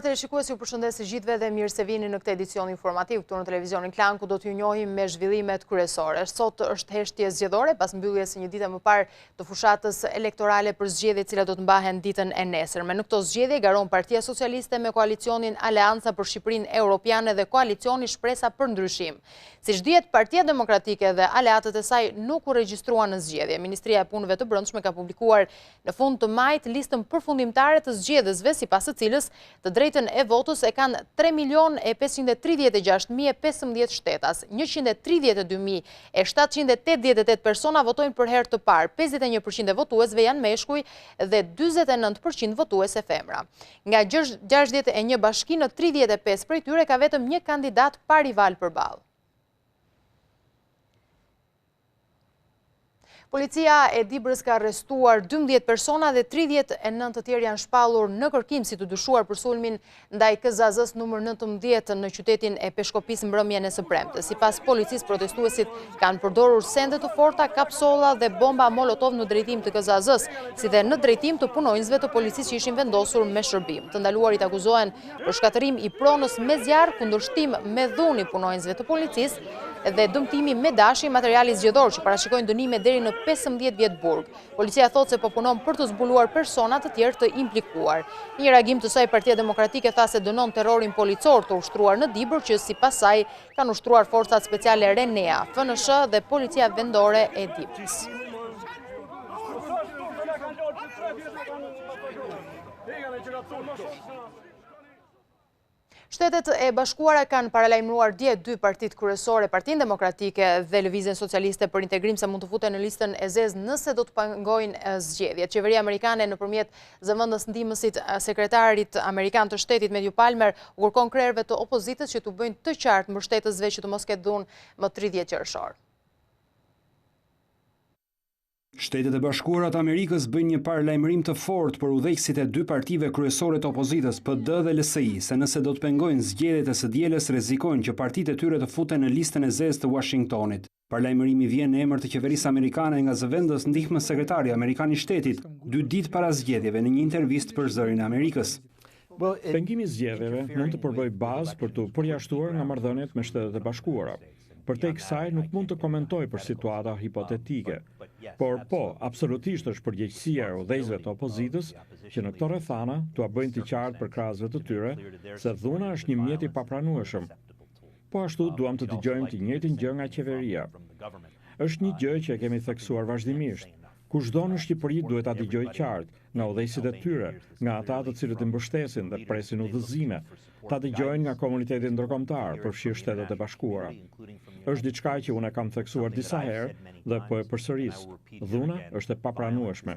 Nderuar teleshikues, ju përshëndes të gjithëve dhe mirë se vini në këtë edicion informativ këtu në televizionin Klan, ku do t'ju njohim me zhvillimet kryesore. Sot është heshtje zgjedhore pas mbylljes së një dite më parë të fushatës elektorale për zgjedhjet cilat do të mbahen ditën e nesërme. Në këto zgjedhje garon Partia Socialiste me koalicionin Aleanca për Shqipërinë Europiane dhe koalicioni Shpresa për Ndryshim. Siç dihet, Partia Demokratike dhe aleatët e saj nuk u regjistruan në zgjedhje. Ministria e Punëve të Brendshme ka publikuar në fund të majit listën përfundimtare të zgjedhësve, sipas së cilës të drejtën e votës e kanë 3.536.015 shtetas, 132.788 persona votojnë për herë të parë, 51% e votuesve janë meshkuj dhe 49% votuese femra. Nga 61 bashki në 35 prej tyre ka vetëm një kandidat pa rival përballë. Policia e Dibrës ka arrestuar 12 persona dhe 39 të tjerë janë shpallur në kërkim si të dyshuar për sulmin ndaj KZZ numër 19 në qytetin e Peshkopis mbrëmjen e së premte. Sipas policisë, protestuesit kanë përdorur sende të forta, kapsolla dhe bomba molotov në drejtim të KZZ-s, si dhe në drejtim të punonjësve të policisë që ishin vendosur me shërbim. Të ndaluarit akuzohen për shkatërim i pronës me zjarr, kundërshtim me dhuni punonjësve të policisë dhe dëmtimi me dashi materiali zgjedhor që parashikojnë dënime deri në 15 vjet burg. Policia thotë se po punon për të zbuluar persona të tjerë të implikuar. Në një reagim të saj, Partia Demokratike tha se dënon terrorin policor të ushtruar në Dibër, që sipas saj kanë ushtruar forcat speciale Renea, FNSH dhe Policia Vendore e Dibrës. Shtetet e Bashkuara kanë paralajmëruar dje dy partit kryesore, Partinë Demokratike dhe Lëvizjen Socialiste për integrim, se mund të futen në listën e zezë nëse do të pengojnë zgjedhjet. Qeveria amerikane nëpërmjet zëvendës ndihmësit sekretarit amerikan të shtetit Matthew Palmer u kërkon krerëve të opozitës që të bëjnë të qartë mbështetësve që të mos ketë dhunë më 30 qershor. Shtetet e Bashkuara të Amerikës bëjnë një paralajmërim të fortë për udhëheqësit e dy partive kryesore të opozitës, PD dhe LSI, se nëse do të pengojnë zgjedhjet e së dielës, rrezikojnë që partitë e tyre të futen në listën e zezë të Washingtonit. Paralajmërimi vjen në emër të qeverisë amerikane nga zëvendës ndihmës sekretari amerikan i shtetit, 2 ditë para zgjedhjeve në një intervistë për Zërin e Amerikës. Pengimi i zgjedhjeve mund të përbëjë bazë për të përjashtuar nga marrëdhëniet me Shtetet e Bashkuara. Përtej kësaj nuk mund të komentoj për situata hipotetike, por absolutisht është përgjegjësia e udhëheqësve të opozitës që në këto rrethana t'ua bëjnë të qartë për krahasve të tyre se dhuna është një mjet i papranueshëm. Po ashtu duam të dëgjojmë të njëjtin gjë nga qeveria. Është një gjë që e kemi theksuar vazhdimisht. Kushdo në Shqipëri duhet ta dëgjojë qartë nga udhëheqësit e tyre, nga ata të cilët i mbështesin dhe presin udhëzime, ta dëgjojnë nga komuniteti ndërkombëtar, përfshirë Shtetet e Bashkuara. Është diçka që unë kam theksuar disa herë dhe po e përsëris. Dhuna është e papranueshme.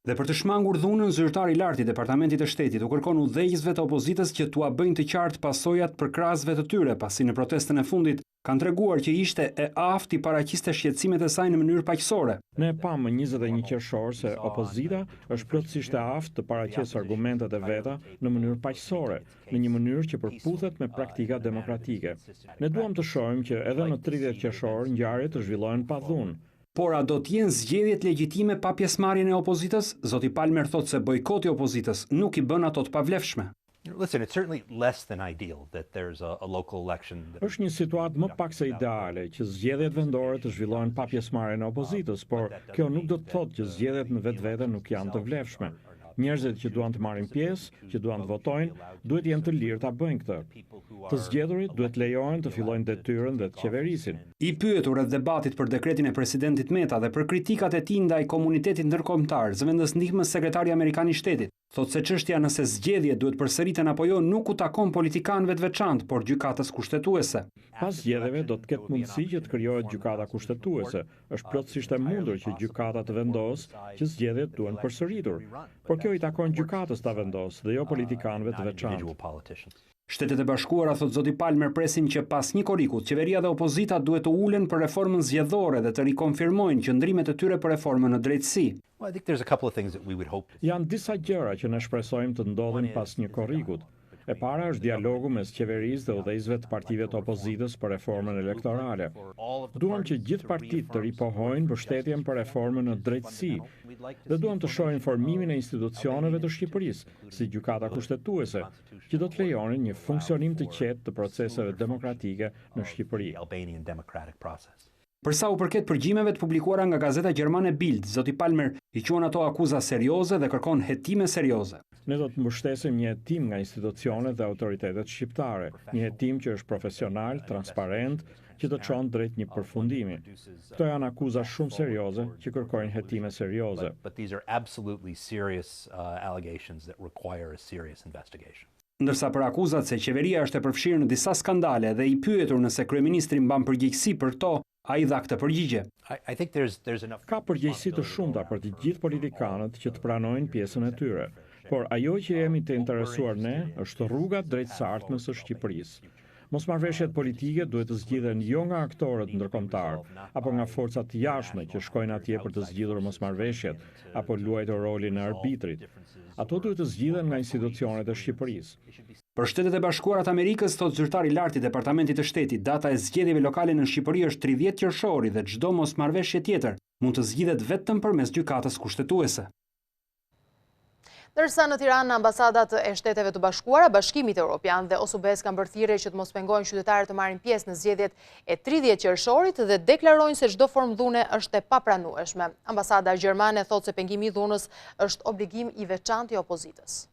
Dhe për të shmangur dhunën, zyrtari i lartë i Departamentit të Shtetit u kërkon udhëheqësve të opozitës që t'ua bëjnë të qartë pasojat për krahasve të tyre, pasi në protestën e fundit kanë treguar që ishte e aftë i paraqiste shqetësimet e saj në mënyrë paqësore. Ne pamë më 21 qershor se opozita është plotësisht e aftë të paraqesë argumentet e veta në mënyrë paqësore, në një mënyrë që përputhet me praktika demokratike. Ne duam të shohim që edhe në 30 qershor ngjarjet të zhvillohen pa dhunë. Por a do t'jenë zgjedhjet legjitime pa pjesëmarrjen e opozitës? Zoti Palmer thotë se bojkoti i opozitës nuk i bën ato të pavlefshme. Listen, it's certainly less than ideal that there's a local election. Është një situatë më pak se ideale që zgjedhjet vendore të zhvillohen pa pjesëmarrjen e opozitës, por kjo nuk do të thotë që zgjedhjet në vetvete nuk janë të vlefshme. Njerëzit që duan të marrin pjesë, që duan të votojnë, duhet jenë të lirë ta bëjnë këtë. Të zgjedhurit duhet lejohen të fillojnë detyrën dhe të qeverisin. I pyetur rreth debatit për dekretin e presidentit Meta dhe për kritikat e tij ndaj komunitetit ndërkombëtar, zëvendës ndihmës sekretari amerikan i shtetit thotë se çështja nëse zgjedhjet duhet përsëriten apo jo nuk u takon politikanëve të veçantë, por gjykatës kushtetuese. Pas zgjedhjeve do të ketë mundësi që të krijohet gjykata kushtetuese. Është plotësisht e mundur që gjykata të vendosë që zgjedhjet duhen përsëritur, por kjo i takon gjykatës ta vendosë dhe jo politikanëve të veçantë. Shtetet e Bashkuara, thotë zoti Palmer, presin që pas një korikut, qeveria dhe opozita duhet të ulen për reformën zgjedhore dhe të rikonfirmojnë qëndrimet e tyre për reformën në drejtësi. Janë disa gjëra që ne shpresojmë të ndodhin pas një korrikut. E para është dialogu mes qeverisë dhe udhëheqësve të partive të opozitës për reformën elektorale. Duam që gjithë partitë të ripohojnë mbështetjen për reformën në drejtësi dhe duam të shohim formimin e institucioneve të Shqipërisë, si gjykata kushtetuese, që do të lejonin një funksionim të qetë të proceseve demokratike në Shqipëri. Për sa u përket përgjimeve të publikuara nga gazeta gjermane Bild, zoti Palmer i quan ato akuza serioze dhe kërkon hetime serioze. Ne do të mbështesim një hetim nga institucionet dhe autoritetet shqiptare, një hetim që është profesional, transparent, që të çon drejt një përfundimi. Këto janë akuza shumë serioze që kërkojnë hetime serioze. Ndërsa për akuzat se qeveria është e përfshirë në disa skandale dhe i pyetur nëse kryeministri mban përgjegjësi për to, ai dha këtë përgjigje. Ka përgjegjësi të shumta për të gjithë politikanët që të pranojnë pjesën e tyre, por ajo që jemi të interesuar ne është rruga drejt së ardhmes së Shqipërisë. Mosmarrveshjet politike duhet të zgjidhen jo nga aktorët ndërkombëtar, apo nga forcat të jashtme që shkojnë atje për të zgjidhur mosmarrveshjet, apo luajtur rolin e arbitrit. Ato duhet të zgjidhen nga institucionet e Shqipërisë. Për Shtetet e Bashkuara të Amerikës, thot zyrtari i lartë i Departamentit të Shtetit, data e zgjedhjeve lokale në Shqipëri është 30 qershori dhe çdo mosmarrveshje tjetër mund të zgjidhet vetëm përmes gjykatës kushtetuese. Ndërsa në Tiranë, ambasadat e Shteteve të Bashkuara, Bashkimit Evropian dhe OSBE-s kanë bërë thirrje që të mos pengojnë qytetarët të marrin pjesë në zgjedhjet e 30 qershorit dhe deklarojnë se çdo formë dhune është e papranueshme. Ambasada gjermane thotë se pengimi i dhunës është obligim i veçantë i opozitës.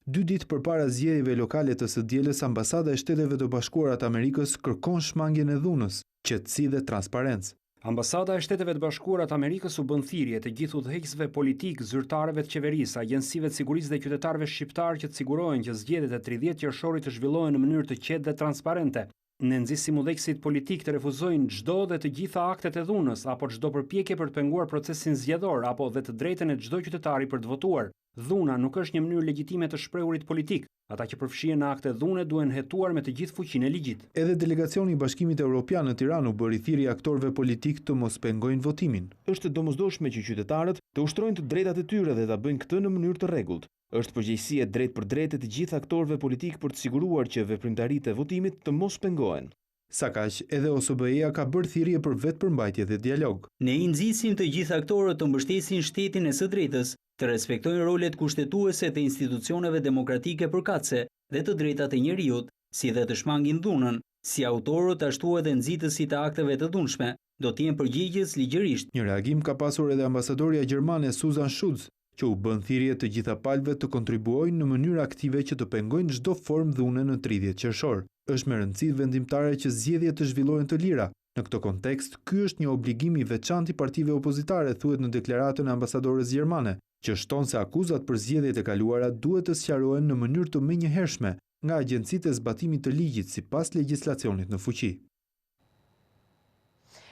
2 ditë përpara zgjedhjeve lokale të së dielës, ambasada e Shteteve të Bashkuara të Amerikës kërkon shmangjen e dhunës, qetësi dhe transparencë. Ambasada e Shteteve të Bashkuara të Amerikës u bën thirrje të gjithë udhëheqësve politik, zyrtarëve të qeverisë, agjencive të sigurisë dhe qytetarëve shqiptar që të sigurojnë që zgjedhjet e 30 qershorit të zhvillohen në mënyrë të qetë dhe transparente. Ne nxisim udhëheqësit politik të refuzojnë çdo dhe të gjitha aktet e dhunës apo çdo përpjekje për të penguar procesin zgjedhor apo dhe të drejtën e çdo qytetari për të votuar. Dhuna nuk është një mënyrë legjitime të shprehurit politik. Ata që përfshihen në akte dhune duhen hetuar me të gjithë fuqinë e ligjit. Edhe delegacioni i Bashkimit Evropian në Tiranë u bëri thirrje aktorëve politik të mos pengojnë votimin. Është domosdoshme që qytetarët të ushtrojnë të drejtat e tyre dhe ta bëjnë këtë në mënyrë të rregullt. Është përgjegjësi e drejtë për drejtë të gjithë aktorëve politik për të siguruar që veprimtaritë e votimit të mos pengohen. Sa kaq, edhe OSBE-ja ka bërë thirrje për vetëpërmbajtje dhe dialog. Ne i nxisim të gjithë aktorët të mbështesin shtetin e së drejtës, të respektojnë rolet kushtetuese të institucioneve demokratike përkatëse dhe të drejtat e njerëzit, si dhe të shmangin dhunën, si autorët ashtu edhe nxitësit të akteve të dhunshme, do të jenë përgjegjës ligjërisht. Një reagim ka pasur edhe ambasadoria gjermane Susan Schutz, që u bën thirrje të gjitha palëve të kontribuojnë në mënyrë aktive që të pengojnë çdo formë dhune në 30 qershor. Është me rëndësi vendimtare që zgjedhjet të zhvillohen të lira. Në këtë kontekst, ky është një obligim i veçantë i partive opozitare, thuhet në deklaratën e ambasadores gjermane, që shton se akuzat për zgjedhjet e kaluara duhet të sqarohen në mënyrë të menjëhershme nga agjencitë e zbatimit të ligjit sipas legjislacionit në fuqi.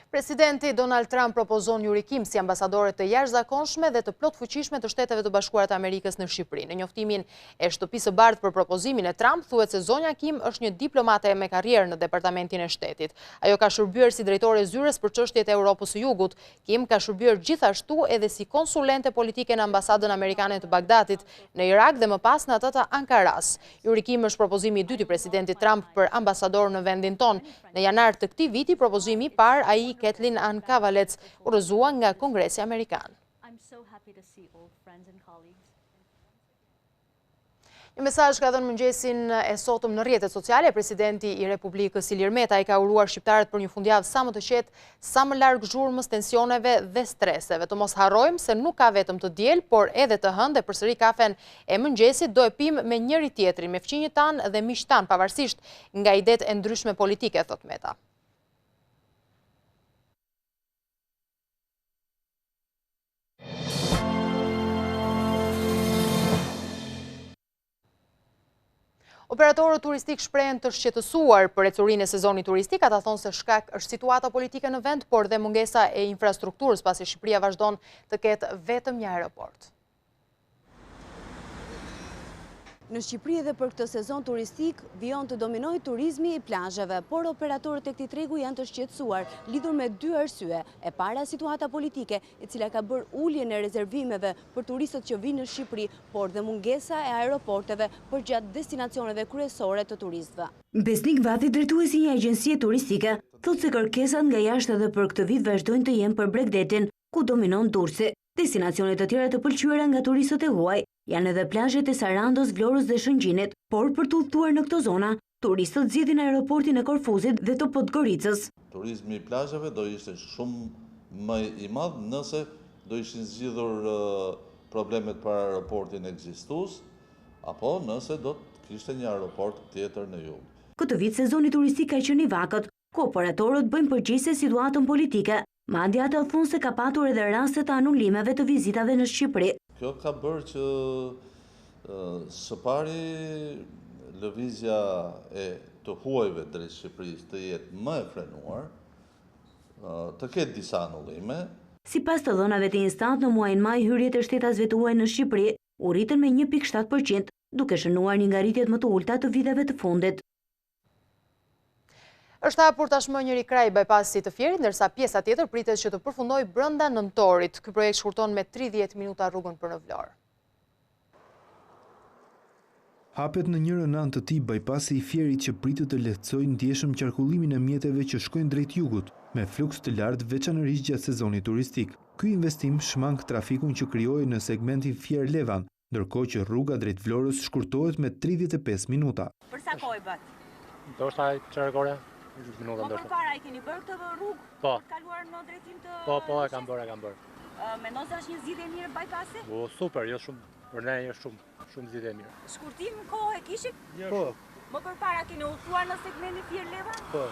Presidenti Donald Trump propozon Yuri Kim si ambasadore të jashtëzakonshme dhe të plotfuqishme të Shteteve të Bashkuara të Amerikës në Shqipëri. Në njoftimin e Shtëpisë së Bardhë për propozimin e Trump, thuhet se zonja Kim është një diplomate me karrierë në Departamentin e Shtetit. Ajo ka shërbyer si drejtore zyres për çështjet e Europës së Jugut. Kim ka shërbyer gjithashtu edhe si konsulente politike në ambasadën amerikane të Bagdadit, në Irak dhe më pas në atë të Ankaras. Yuri Kim është propozimi i dytë i presidentit Trump për ambasador në vendin ton. Në janar të këtij viti, propozimi i parë ai Kathleen Ann Kavalec urrëzua nga Kongresi Amerikan. Një mesazh ka dhënë mëngjesin e sotëm në rrjetet sociale presidenti i Republikës Ilir Meta, i ka uruar shqiptarët për një fundjavë sa më të qetë, sa më larg zhurmës, tensioneve dhe streseve. Të mos harrojmë se nuk ka vetëm të diel, por edhe të hënë dhe përsëri kafen e mëngjesit do e pim me njëri tjetrin, me fqinjët tanë dhe miqtë tanë, pavarësisht nga idetë e ndryshme politike, thot Meta. Operatorët turistik shprehen të shqetësuar për ecurinë e sezonit turistik, ata thonë se shkak është situata politike në vend, por dhe mungesa e infrastrukturës, pasi Shqipëria vazhdon të ketë vetëm një aeroport. Në Shqipëri edhe për këtë sezon turistik vijon të dominojë turizmi i plazheve, por operatorët e këtij tregu janë të shqetësuar lidhur me dy arsye. E para, situata politike, e cila ka bërë uljen e rezervimeve për turistët që vinë në Shqipëri, por dhe mungesa e aeroporteve për gjatë destinacioneve kryesore të turistëve. Besnik Vati, drejtuesi i një agjencie turistike, thotë se kërkesat nga jashtë edhe për këtë vit vazhdojnë të jenë për Bregdetin, ku dominon Durrësi. Destinacionet të tjera të pëlqyera nga turistët e huaj janë edhe plazhet e Sarandos, Vlorës dhe Shëngjinit, por për të udhëtuar në këto zona, turistët zgjedhin aeroportin e Korfuzit dhe të Podgoricës. Turizmi i plazheve do ishte shumë më i madh nëse do ishin zgjidhur problemet për aeroportin ekzistues, apo nëse do të kishte një aeroport tjetër në jug. Këtë vit sezoni turistik ka qenë i vakët, ku operatorët bëjnë përgjegjëse situatën politike. Madje ata thonë se ka patur edhe raste të anulimeve të vizitave në Shqipëri. Kjo ka bërë që së pari lëvizja e të huajve drejt Shqipërisë të jetë më e frenuar, të ketë disa anullime. Sipas të dhënave të Instat, në muajin maj hyrjet e shtetasve të huaj në Shqipëri u rritën me 1.7%, duke shënuar një nga rritjet më të ulta të viteve të fundit. Është hapur tashmë njëri kraj bypassit të Fierit, ndërsa pjesa tjetër pritet që të përfundojë brenda nëntorit. Ky projekt shkurton me 30 minuta rrugën për në Vlorë. Hapet në njërën anë të tij bypassi i Fierit që pritet të lehtësojë ndjeshëm qarkullimin e mjeteve që shkojnë drejt jugut, me fluks të lartë veçanërisht gjatë sezonit turistik. Ky investim shmang trafikun që krijohej në segmentin Fier-Levan, ndërkohë që rruga drejt Vlorës shkurtohet me 35 minuta. Për sa kohë bëhet? Ndoshta çfarë? Më përpara i keni bërë këtë rrugë? Po. Kaluar në drejtim të... Po, e kam bërë. Mendon se është një zgjidhje e mirë bypassi? Po, super, jo shumë, për ne është shumë zgjidhje e mirë. Shkurtim kohë e kishit? Po. Më përpara keni udhëtuar në segmentin Fier-Levan? Po.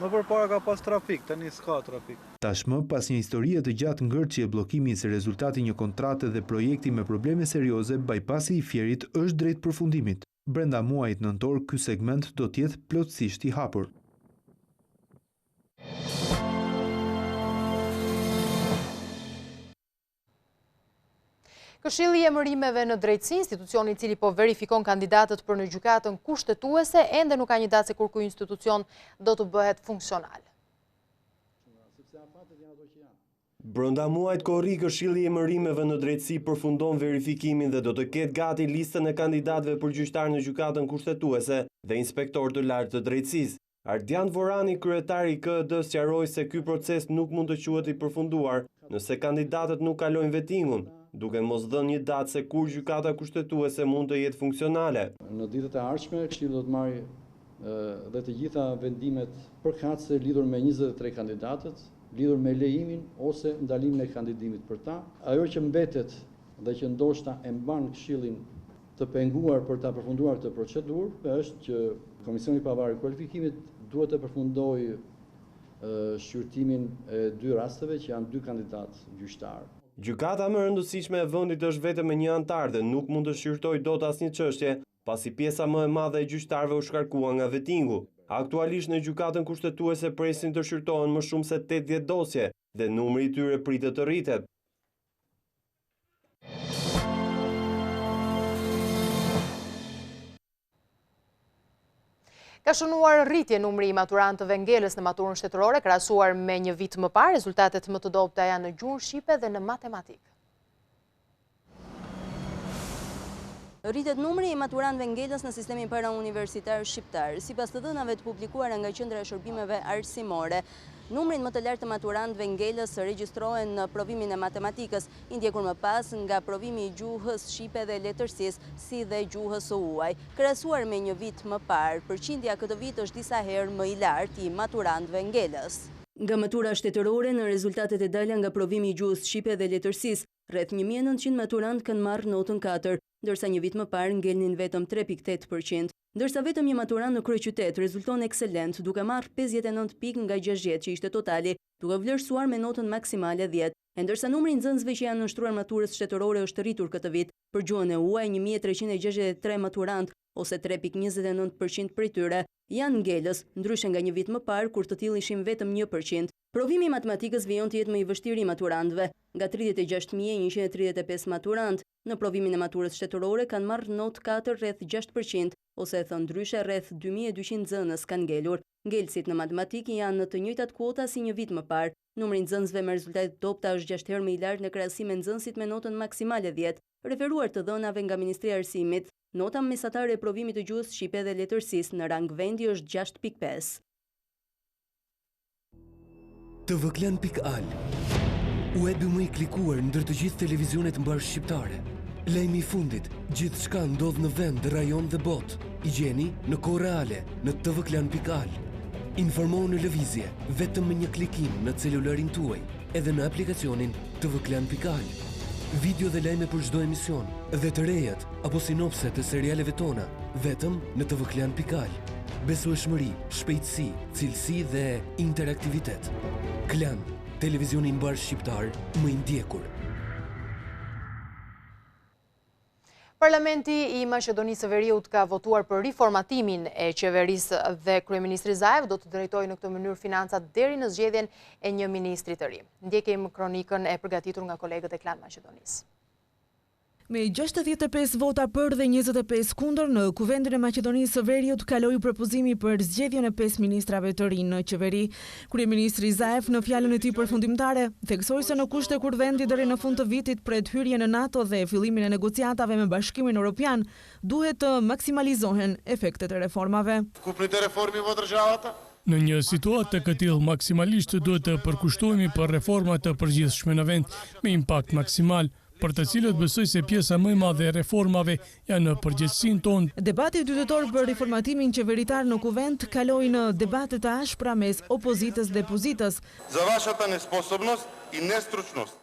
Më përpara ka pas trafik, tani s'ka trafik. Tashmë, pas një historie të gjatë ngërçje e bllokimit si rezultati një kontrate dhe projekti me probleme serioze, bypassi i Fierit është drejt përfundimit. Brenda muajit nëntor, ky segment do të jetë plotësisht i hapur. Këshilli i emërimeve në drejtësi, institucioni i cili po verifikon kandidatët për në gjykatën kushtetuese, ende nuk ka një datë se kur ky institucion do të bëhet funksional. Brenda muajit korrik, Këshilli i emërimeve në drejtësi përfundon verifikimin dhe do të ketë gati listën e kandidatëve për gjyqtar në gjykatën kushtetuese dhe inspektor të lartë të drejtësisë. Ardian Vorani, kryetari i KED, sqaroi se ky proces nuk mund të quhet i përfunduar nëse kandidatët nuk kalojnë vetingun, duke mos dhënë një datë se kur gjykata kushtetuese mund të jetë funksionale. Në ditët e ardhshme, Këshilli do të marrë dhe të gjitha vendimet përkatëse lidhur me 23 kandidatët, lidhur me lejimin ose ndalimin e kandidimit për ta. Ajo që mbetet dhe që ndoshta e mban Këshillin të penguar për ta përfunduar këtë procedurë është që Komisioni i Pavarur i Kualifikimit duhet të përfundojë shqyrtimin e dy rasteve që janë dy kandidatë gjyqtar. Gjykata më e rëndësishme e vendit është vetëm me një antar dhe nuk mund të shqyrtojë dot asnjë çështje, pasi pjesa më e madhe e gjyqtarëve u shkarkua nga vetingu. Aktualisht në gjykatën kushtetuese presin të shqyrtohen më shumë se 80 dosje dhe numri i tyre pritet të rritet. Ka shënuar rritje numri i maturantëve ngelës në maturën shtetërore, krahasuar me një vit më parë. Rezultatet më të dobta janë në gjuhën shqipe dhe në matematikë. Rritet numri i maturantëve ngelës në sistemin parauniversitar shqiptar. Sipas të dhënave të publikuara nga Qendra e Shërbimeve Arsimore, numrin më të lartë të maturantëve ngelës regjistrohen në provimin e matematikës, i ndjekur më pas nga provimi i gjuhës shqipe dhe letërsisë, si dhe gjuhës së huaj. Krahasuar me një vit më parë, përqindja këtë vit është disa herë më i lartë i maturantëve ngelës. Nga matura shtetërore në rezultatet e dala nga provimi i gjuhës shqipe dhe letërsisë, rreth 1900 maturantë kanë marrë notën 4, ndërsa një vit më parë ngelnin vetëm 3.8%, ndërsa vetëm një maturant në kryeqytet rezulton ekselent, duke marrë 59 pikë nga 60 që ishte totali, duke vlerësuar me notën maksimale 10. Ndërsa numri i nxënësve që janë nënshtruar maturës shtetërore është rritur këtë vit, për gjuhën e huaj 1363 maturantë ose 3.29% prej tyre janë ngelës, ndryshe nga një vit më parë kur të tillë ishin vetëm 1%. Provimi i matematikës vijon të jetë më i vështirë i maturantëve. Nga 36.135 maturant, në provimin e maturës shtetërore kanë marrë notë 4 rreth 6%, ose e thënë ndryshe rreth 2200 nxënës kanë ngelur. Ngelësit në matematikë janë në të njëjtat kuota si një vit më parë. Numri i nxënësve me rezultate topta është 6 herë më i lartë në krahasim me nxënësit me notën maksimale 10, referuar të dhënave nga Ministria e Arsimit. Nota mesatare e provimit të gjuhës shqipe dhe letërsisë në rang vendi është 6.5. tvklan.al, webi më i klikuar ndër të gjithë televizionet mbar shqiptare. Lajmi i fundit, gjithçka ndodh në vend, rajon dhe botë. I gjeni në kohë reale në tvklan.al. Informohu në lëvizje vetëm me një klikim në celularin tuaj, edhe në aplikacionin tvklan.al. Video dhe lajme për çdo emision, dhe të rejat apo sinopse të serialeve tona, vetëm në tvklan.al. Besueshmëri, shpejtësi, cilësi dhe interaktivitet. Klan, televizioni mbar shqiptar më i ndjekur. Parlamenti i Maqedonisë së Veriut ka votuar për riformatimin e qeverisë dhe kryeministri Zaev do të drejtojë në këtë mënyrë financat deri në zgjedhjen e një ministri të ri. Ndjekim kronikën e përgatitur nga kolegët e Klan Maqedonisë. Me 65 vota për dhe 25 kundër në Kuvendin e Maqedonisë së Veriut kaloi propozimi për zgjedhjen e 5 ministrave të rinj në qeveri. Kryeministri Zaev në fjalën e tij përfundimtare theksoi se në kushte kur vendi deri në fund të vitit pret hyrjen në NATO dhe fillimin e negociatave me Bashkimin Evropian, duhet të maksimalizohen efektet e reformave. Në një situatë të këtillë maksimalisht duhet të përkushtohemi për reforma të përgjithshme në vend me impakt maksimal, për të cilët besoj se pjesa më e madhe e reformave janë në përgjegjësinë tonë. Debati dytëtor për riformatimin qeveritar në Kuvend kaloi në debate të ashpra mes opozitës dhe pozitës.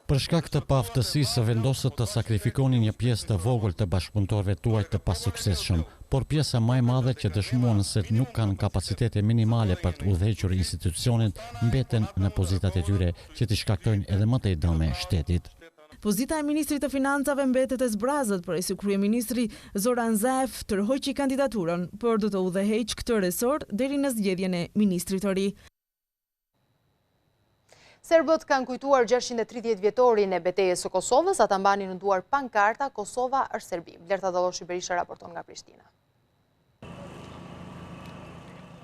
Për shkak të paaftësisë vendosët të sakrifikoni një pjesë të vogël të bashkëpunëtorëve tuaj të pasuksesshëm, por pjesa më e madhe që dëshmuan se nuk kanë kapacitete minimale për të udhëhequr institucionet mbeten në pozitat e tyre që t'i shkaktojnë edhe më të dëme shtetit. Pozita e ministrit të financave mbetet e zbrazët, por si kryeministri Zoran Zaev tërhoqi kandidaturën, por do të udhëheqë këtë resor deri në zgjedhjen e ministrit të ri. Serbët kanë kujtuar 630 vjetorin e betejës së Kosovës, ata mbanin në duar pankarta Kosova është Serbi. Vlerta Dalloshi Berisha raporton nga Prishtina.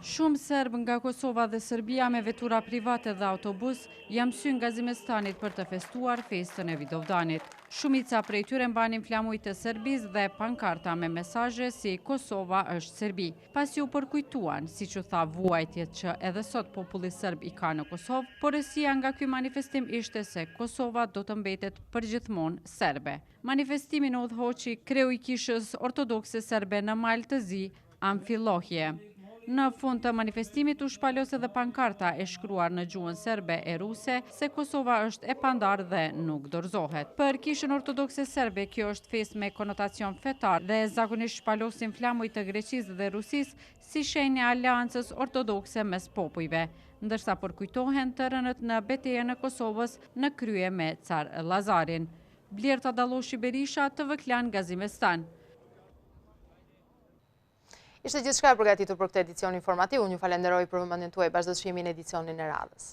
Shumë Serbë nga Kosova dhe Serbia me vetura private dhe autobus jam syn nga Zimestanit për të festuar festën e Vidovdanit. Shumica prej tyre mbanin flamujt të Serbis dhe pankarta me mesazhe si Kosova është Serbi. Pasi u përkujtuan, siç u tha vuajtjet që edhe sot populli serb i ka në Kosovë, porësia nga ky manifestim ishte se Kosova do të mbetet përgjithmonë serbe. Manifestimin u udhëhoqi kreu i kishës ortodokse serbe në Mal të Zi, Amfilohje. Në fund të manifestimit u shpalos edhe pankarta e shkruar në gjuhën serbe e ruse se Kosova është e pandar dhe nuk dorëzohet. Për kishën ortodokse serbe, kjo është festë me konotacion fetar dhe zakonisht shpalosin flamuj të Greqisë dhe Rusisë si shenjë e aleancës ortodokse mes popujve, ndërsa përkujtohen të rënët në betejën e Kosovës në krye me Car Lazarin. Vlerta Dalloshi Berisha, TVKlan Gazimestan. Ishte gjithçka e përgatitur për këtë edicion informativ. Unë ju falenderoj për vëmendjen tuaj. Bashkëdhënimin e edicionin e radhës.